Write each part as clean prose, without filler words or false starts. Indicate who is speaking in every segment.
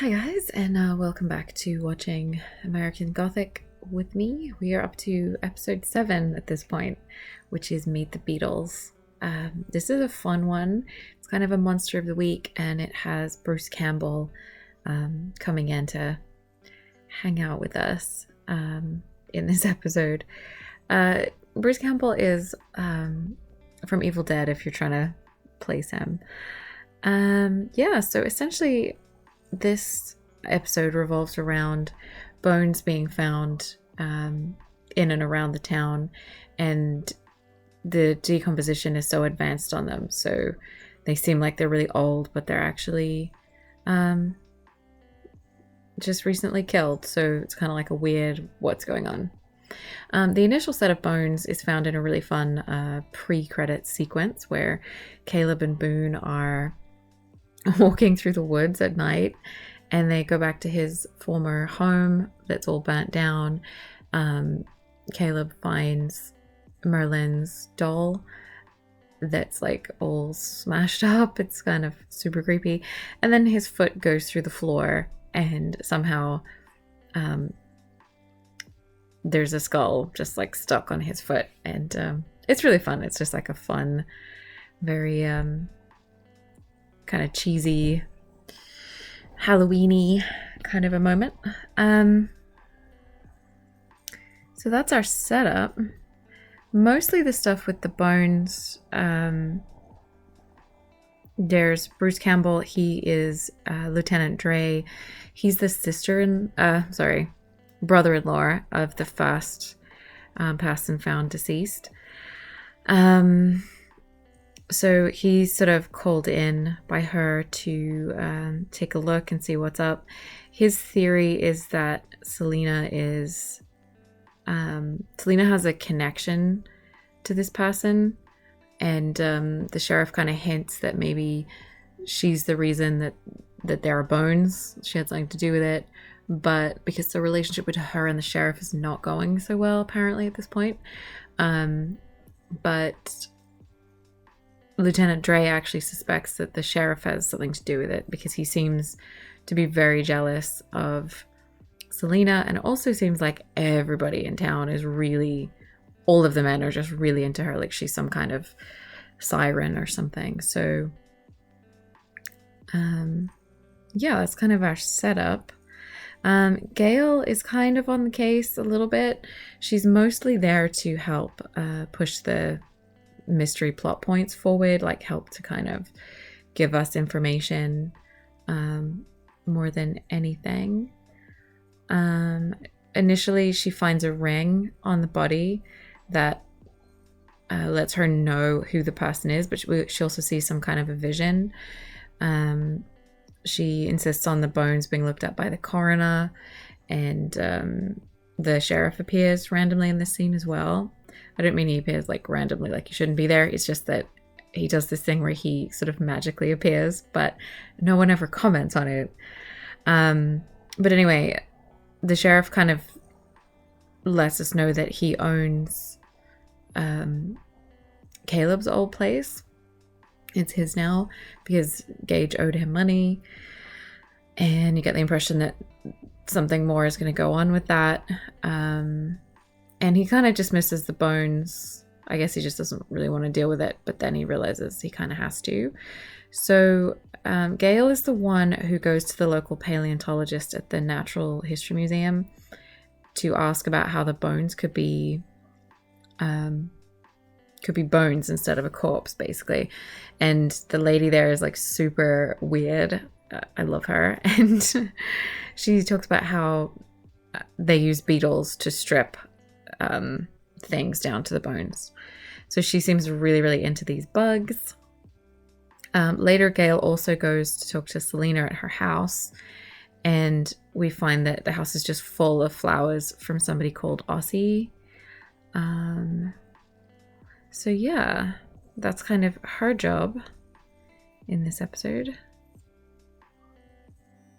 Speaker 1: Hi guys, and welcome back to watching American Gothic with me. We are up to episode 7 at this point, which is Meet the Beatles. This is a fun one. It's kind of a monster of the week, and it has Bruce Campbell coming in to hang out with us in this episode. Bruce Campbell is from Evil Dead, if you're trying to place him. So essentially this episode revolves around bones being found in and around the town, and the decomposition is so advanced on them, so they seem like they're really old, but they're actually just recently killed, so it's kind of like a weird what's going on. The initial set of bones is found in a really fun pre-credits sequence where Caleb and Boone are walking through the woods at night, and they go back to his former home that's all burnt down. Caleb finds Merlin's doll that's like all smashed up. It's kind of super creepy. And then his foot goes through the floor, and somehow there's a skull just like stuck on his foot, and it's really fun. It's just like a fun, very kind of cheesy, Halloween-y kind of a moment. So that's our setup. Mostly the stuff with the bones. There's Bruce Campbell. He is Lieutenant Dre. He's the brother-in-law of the first passed and found deceased. So he's sort of called in by her to take a look and see what's up. His theory is that Selena has a connection to this person, and the sheriff kind of hints that maybe she's the reason that there are bones. She had something to do with it, but because the relationship with her and the sheriff is not going so well apparently at this point. But Lieutenant Dre actually suspects that the sheriff has something to do with it, because he seems to be very jealous of Selena, and it also seems like everybody in town is really, all of the men are just really into her, like she's some kind of siren or something. So that's kind of our setup. Gail is kind of on the case a little bit. She's mostly there to help push the mystery plot points forward, like help to kind of give us information more than anything. Initially she finds a ring on the body that lets her know who the person is, but she also sees some kind of a vision. She insists on the bones being looked at by the coroner, and the sheriff appears randomly in this scene as well. I don't mean he appears like randomly, like he shouldn't be there. It's just that he does this thing where he sort of magically appears, but no one ever comments on it. But anyway, the sheriff kind of lets us know that he owns Caleb's old place. It's his now because Gage owed him money, and you get the impression that something more is going to go on with that. And he kind of dismisses the bones. I guess he just doesn't really want to deal with it, but then he realizes he kind of has to. So Gail is the one who goes to the local paleontologist at the Natural History Museum to ask about how the bones could be bones instead of a corpse, basically. And the lady there is like super weird. I love her. And she talks about how they use beetles to strip things down to the bones. So she seems really, really into these bugs. Later, Gail also goes to talk to Selena at her house, and we find that the house is just full of flowers from somebody called Ossie. So yeah, that's kind of her job in this episode.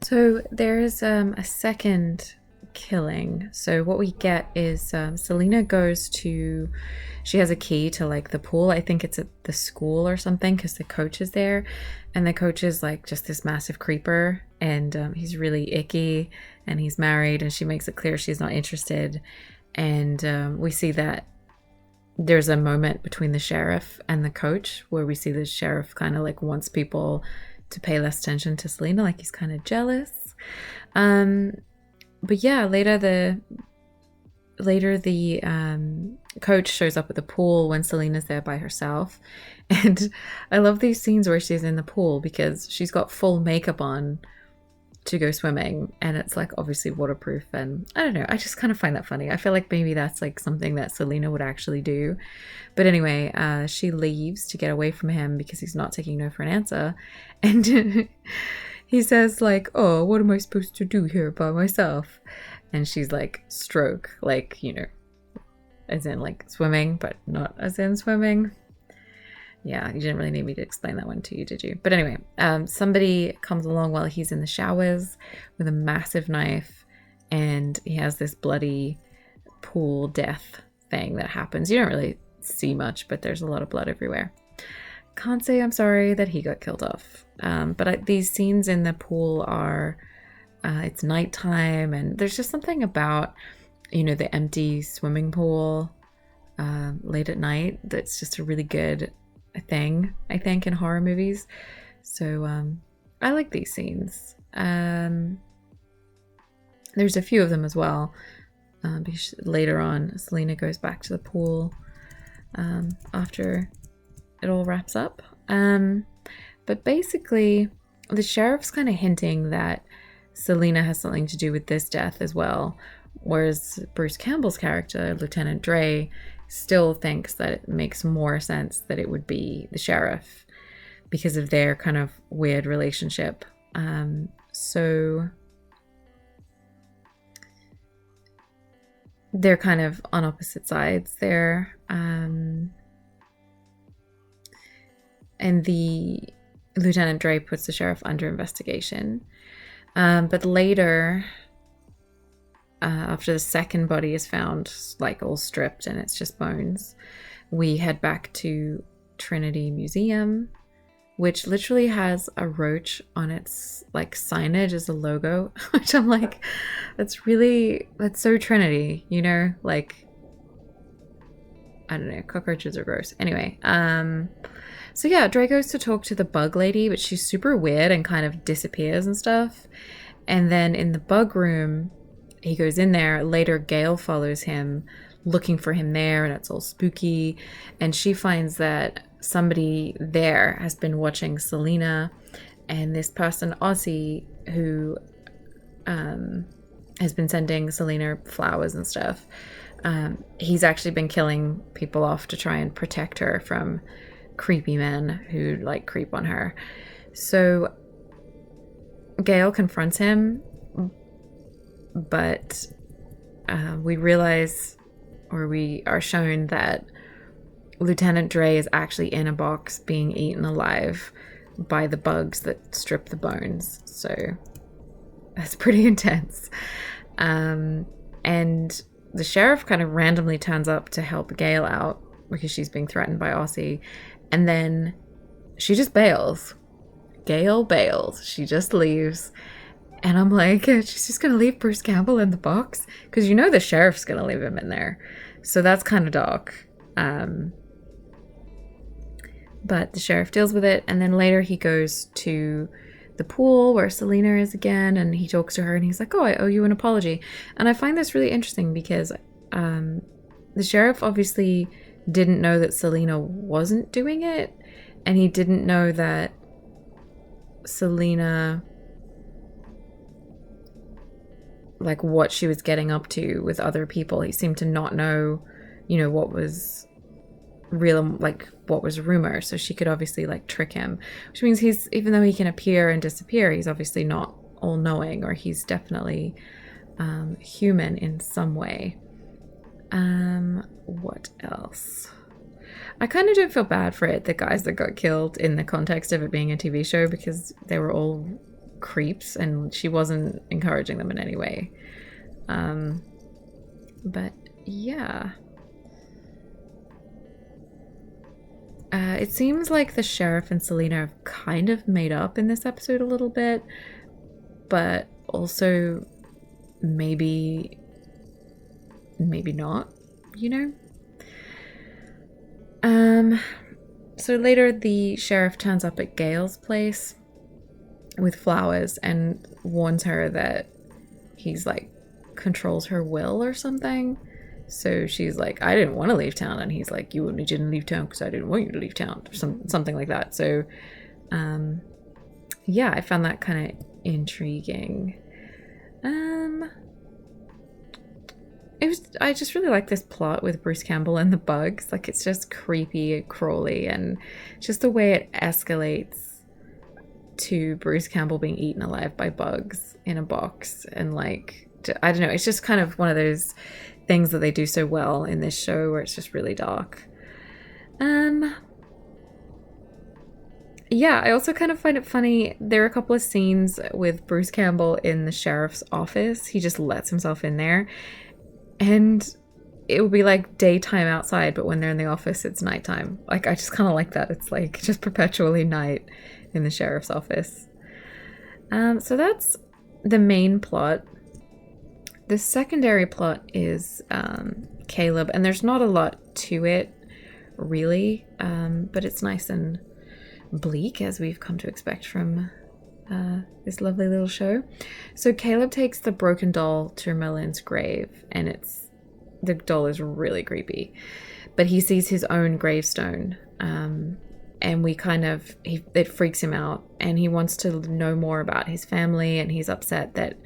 Speaker 1: So there is a second killing. So what we get is Selena goes to, she has a key to like the pool. I think it's at the school or something because the coach is there, and the coach is like just this massive creeper, and he's really icky, and he's married, and she makes it clear she's not interested. And we see that there's a moment between the sheriff and the coach where we see the sheriff kind of like wants people to pay less attention to Selena, like he's kind of jealous. But yeah, later the coach shows up at the pool when Selena's there by herself. And I love these scenes where she's in the pool because she's got full makeup on to go swimming, and it's like obviously waterproof, and I don't know, I just kind of find that funny. I feel like maybe that's like something that Selena would actually do. But anyway, she leaves to get away from him because he's not taking no for an answer. And he says like, oh, what am I supposed to do here by myself? And she's like, stroke, like, you know, as in like swimming, but not as in swimming. Yeah, you didn't really need me to explain that one to you, did you? But anyway, somebody comes along while he's in the showers with a massive knife, and he has this bloody pool death thing that happens. You don't really see much, but there's a lot of blood everywhere. Can't say I'm sorry that he got killed off. But these scenes in the pool are, it's nighttime, and there's just something about, you know, the empty swimming pool late at night that's just a really good thing, I think, in horror movies. So I like these scenes. There's a few of them as well. Because later on, Selena goes back to the pool after it all wraps up. But basically, the sheriff's kind of hinting that Selena has something to do with this death as well, whereas Bruce Campbell's character, Lieutenant Dre, still thinks that it makes more sense that it would be the sheriff because of their kind of weird relationship. So they're kind of on opposite sides there. And the Lieutenant Dre puts the sheriff under investigation. But later, after the second body is found, like all stripped and it's just bones, we head back to Trinity Museum, which literally has a roach on its like signage as a logo, which I'm like, that's so Trinity, you know, like, I don't know, cockroaches are gross. Anyway, so yeah, Dre goes to talk to the bug lady, but she's super weird and kind of disappears and stuff. And then in the bug room, he goes in there. Later, Gail follows him, looking for him there, and it's all spooky. And she finds that somebody there has been watching Selena, and this person, Ozzy, who has been sending Selena flowers and stuff. He's actually been killing people off to try and protect her from creepy men who like creep on her. So Gail confronts him, but we realize, or we are shown, that Lieutenant Dre is actually in a box being eaten alive by the bugs that strip the bones. So that's pretty intense. And the sheriff kind of randomly turns up to help Gail out because she's being threatened by Aussie, and then she just bails. Gail bails. She just leaves. And I'm like, she's just going to leave Bruce Campbell in the box? Because you know the sheriff's going to leave him in there. So that's kind of dark. But the sheriff deals with it. And then later he goes to the pool where Selena is again. And he talks to her and he's like, oh, I owe you an apology. And I find this really interesting because the sheriff obviously didn't know that Selena wasn't doing it. And he didn't know that Selena, like, what she was getting up to with other people. He seemed to not know, you know, what was real, like what was rumor. So she could obviously like trick him, which means he's, even though he can appear and disappear, he's obviously not all knowing, or he's definitely human in some way. What else? I kind of don't feel bad for it, the guys that got killed, in the context of it being a TV show, because they were all creeps and she wasn't encouraging them in any way. But yeah. It seems like the sheriff and Selena have kind of made up in this episode a little bit, but also maybe not, you know? So later the sheriff turns up at Gail's place with flowers and warns her that he's like controls her will or something. So she's like, I didn't want to leave town, and he's like, you only didn't leave town because I didn't want you to leave town, or something like that. So yeah, I found that kind of intriguing. I just really like this plot with Bruce Campbell and the bugs. Like, it's just creepy and crawly, and just the way it escalates to Bruce Campbell being eaten alive by bugs in a box. And like, I don't know, it's just kind of one of those things that they do so well in this show where it's just really dark. Yeah, I also kind of find it funny. There are a couple of scenes with Bruce Campbell in the sheriff's office. He just lets himself in there. And it would be like daytime outside, but when they're in the office, it's nighttime. Like, I just kind of like that. It's like just perpetually night in the sheriff's office. So that's the main plot. The secondary plot is Caleb, and there's not a lot to it, really, but it's nice and bleak, as we've come to expect from this lovely little show. So Caleb takes the broken doll to Merlin's grave, and the doll is really creepy, but he sees his own gravestone, and it freaks him out, and he wants to know more about his family, and he's upset that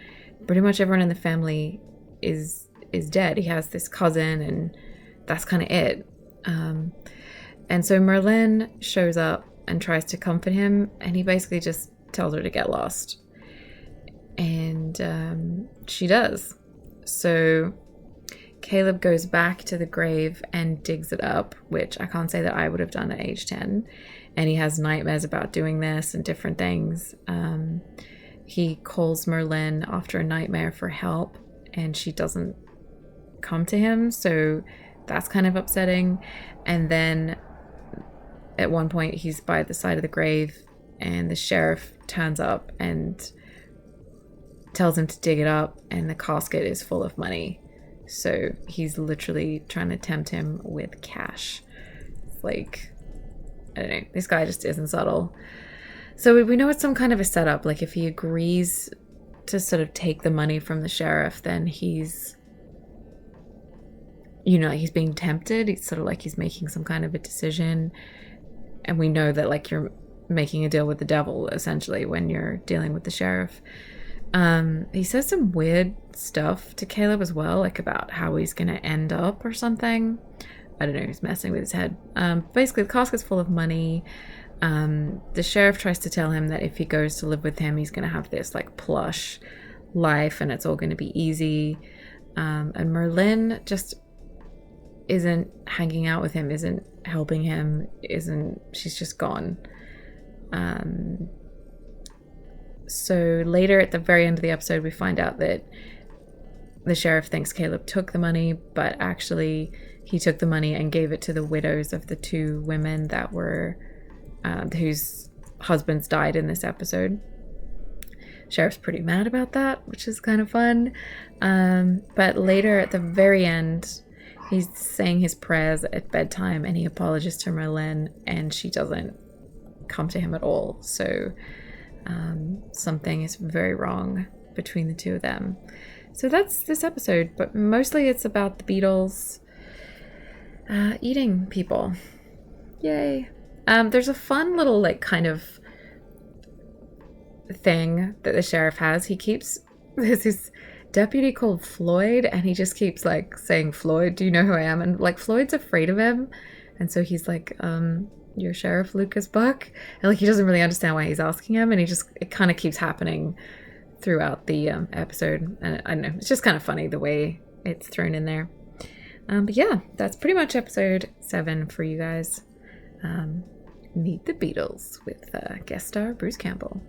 Speaker 1: pretty much everyone in the family is dead. He has this cousin, and that's kind of it. And so Merlin shows up and tries to comfort him, and he basically just tells her to get lost. And she does. So Caleb goes back to the grave and digs it up, which I can't say that I would have done at age 10. And he has nightmares about doing this and different things. He calls Merlin after a nightmare for help, and she doesn't come to him, so that's kind of upsetting. And then at one point he's by the side of the grave, and the sheriff turns up and tells him to dig it up, and the casket is full of money. So he's literally trying to tempt him with cash. It's like, I don't know, this guy just isn't subtle. So we know it's some kind of a setup. Like, if he agrees to sort of take the money from the sheriff, then he's being tempted. It's sort of like he's making some kind of a decision. And we know that, like, you're making a deal with the devil, essentially, when you're dealing with the sheriff. He says some weird stuff to Caleb as well, like about how he's going to end up or something. I don't know, he's messing with his head. Basically, the casket's full of money. The sheriff tries to tell him that if he goes to live with him, he's going to have this like plush life and it's all going to be easy. And Merlin just isn't hanging out with him, isn't helping him, she's just gone. So later at the very end of the episode, we find out that the sheriff thinks Caleb took the money, but actually he took the money and gave it to the widows of the two women that were whose husbands died in this episode. Sheriff's pretty mad about that, which is kind of fun. But later at the very end, he's saying his prayers at bedtime and he apologizes to Merlin, and she doesn't come to him at all. So something is very wrong between the two of them. So that's this episode, but mostly it's about the Beetles eating people. Yay. There's a fun little like kind of thing that the sheriff has. There's this deputy called Floyd, and he just keeps like saying, Floyd, do you know who I am? And like Floyd's afraid of him, and so he's like, you're Sheriff Lucas Buck, and like he doesn't really understand why he's asking him, and it kind of keeps happening throughout the episode, and I don't know, it's just kind of funny the way it's thrown in there. But yeah, that's pretty much episode 7 for you guys. Meet the Beatles with guest star Bruce Campbell.